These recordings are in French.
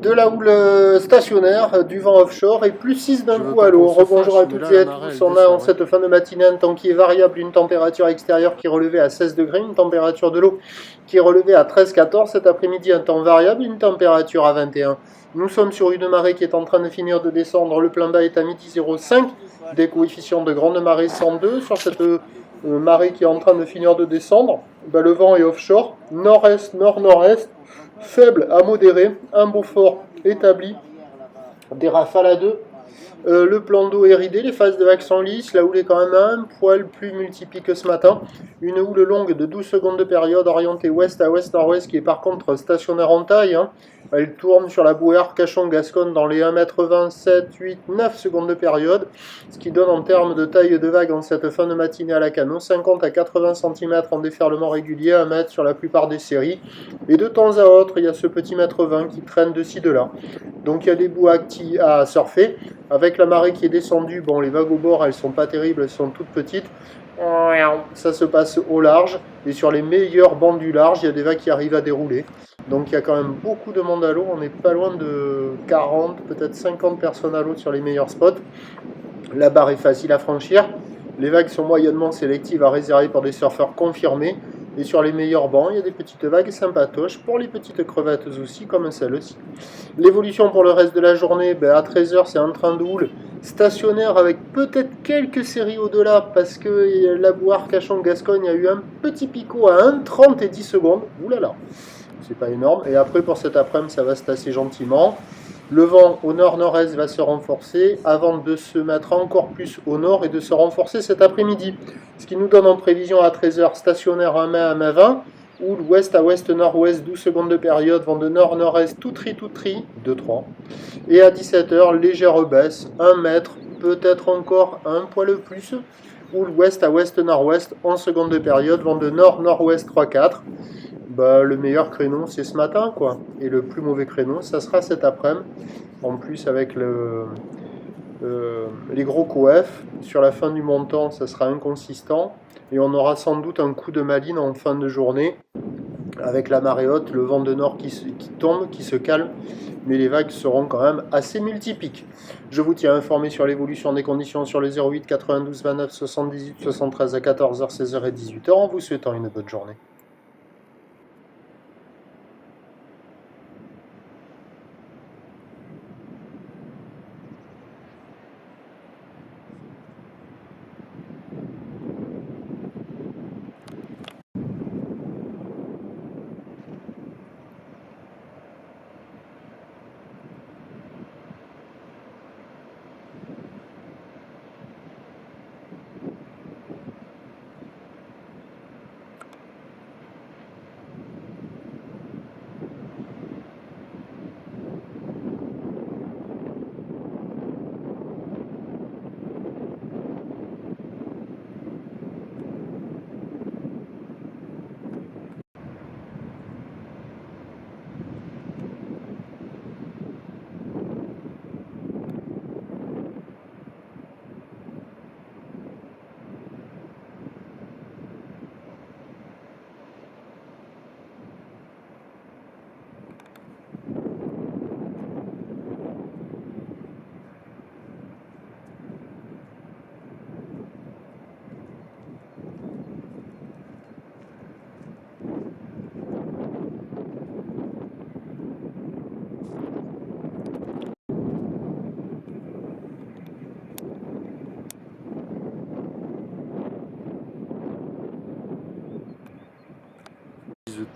de la houle stationnaire, du vent offshore et plus 6 d'un coup à l'eau. Rebonjour à toutes et à tous. On a en cette fin de matinée un temps qui est variable, une température extérieure qui est relevée à 16 degrés, une température de l'eau qui est relevée à 13-14. Cet après-midi, un temps variable, une température à 21. Nous sommes sur une marée qui est en train de finir de descendre. Le plein bas est à midi 05, des coefficients de grande marée 102. Sur cette marée qui est en train de finir de descendre, le vent est offshore, nord-est, nord-nord-est, faible à modéré, un Beaufort établi, des rafales à 2. Le plan d'eau est ridé, les phases de vagues sont lisses, la houle est quand même un poil plus multiplie que ce matin. Une houle longue de 12 secondes de période, orientée ouest à ouest-nord-ouest, qui est par contre stationnaire en taille. Elle tourne sur la bouée Arcachon-Gasconne dans les 1,20 m, 7, 8, 9 secondes de période, ce qui donne en termes de taille de vague en cette fin de matinée à la Cano, 50 à 80 cm en déferlement régulier, 1 mètre sur la plupart des séries. Et de temps à autre, il y a ce petit 1,20 m qui traîne de ci, de là. Donc il y a des bouts à surfer. Avec la marée qui est descendue, bon, les vagues au bord, elles sont pas terribles, elles sont toutes petites. Ça se passe au large. Et sur les meilleures bandes du large, il y a des vagues qui arrivent à dérouler. Donc il y a quand même beaucoup de monde à l'eau. On n'est pas loin de 40, peut-être 50 personnes à l'eau sur les meilleurs spots. La barre est facile à franchir. Les vagues sont moyennement sélectives à réserver pour des surfeurs confirmés. Et sur les meilleurs bancs, il y a des petites vagues sympatoches pour les petites crevettes aussi, comme celle-ci. L'évolution pour le reste de la journée, à 13 h, c'est un train de houle stationnaire avec peut-être quelques séries au-delà, parce que la bouée Arcachon-Gascogne a eu un petit picot à 1,30 et 10 secondes. Ouh là là, c'est pas énorme. Et après, pour cet après-midi, ça va se tasser gentiment. Le vent au nord-nord-est va se renforcer avant de se mettre encore plus au nord et de se renforcer cet après-midi. Ce qui nous donne en prévision à 13 h stationnaire 1 mai à 1,20 m, ou l'ouest à ouest-nord-ouest, 12 secondes de période, vent de nord-nord-est, tout tri, 2-3. Et à 17 h, légère baisse, 1 mètre, peut-être encore un poil plus, ou l'ouest à ouest-nord-ouest, 11 secondes de période, vent de nord-nord-ouest, 3-4. Le meilleur créneau, c'est ce matin, quoi. Et le plus mauvais créneau, ça sera cet après-midi. En plus, avec les gros coef, sur la fin du montant, ça sera inconsistant. Et on aura sans doute un coup de maline en fin de journée, avec la marée haute, le vent de nord qui tombe, qui se calme. Mais les vagues seront quand même assez multipliques. Je vous tiens informé sur l'évolution des conditions sur le 08 92 29 78 73 à 14 h, 16 h et 18 h, en vous souhaitant une bonne journée.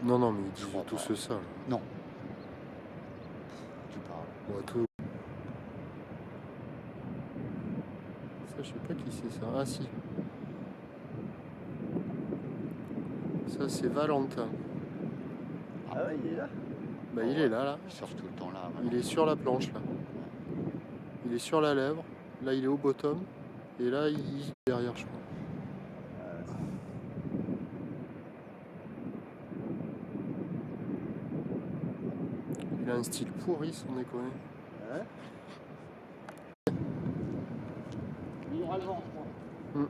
Non, non, mais ils disent tous ça. Non. Tu parles. Moi, tout. Ça, je sais pas qui c'est ça. Ah, si. Ça, c'est Valentin. Ah ouais, il est là. Il est là. Il surfe tout le temps là. Il est sur la planche, là. Il est sur la lèvre. Là, il est au bottom. Et là, il est derrière, je crois. Il a un style pourri, sans déconner. Ouais. Il aura le vent, je crois.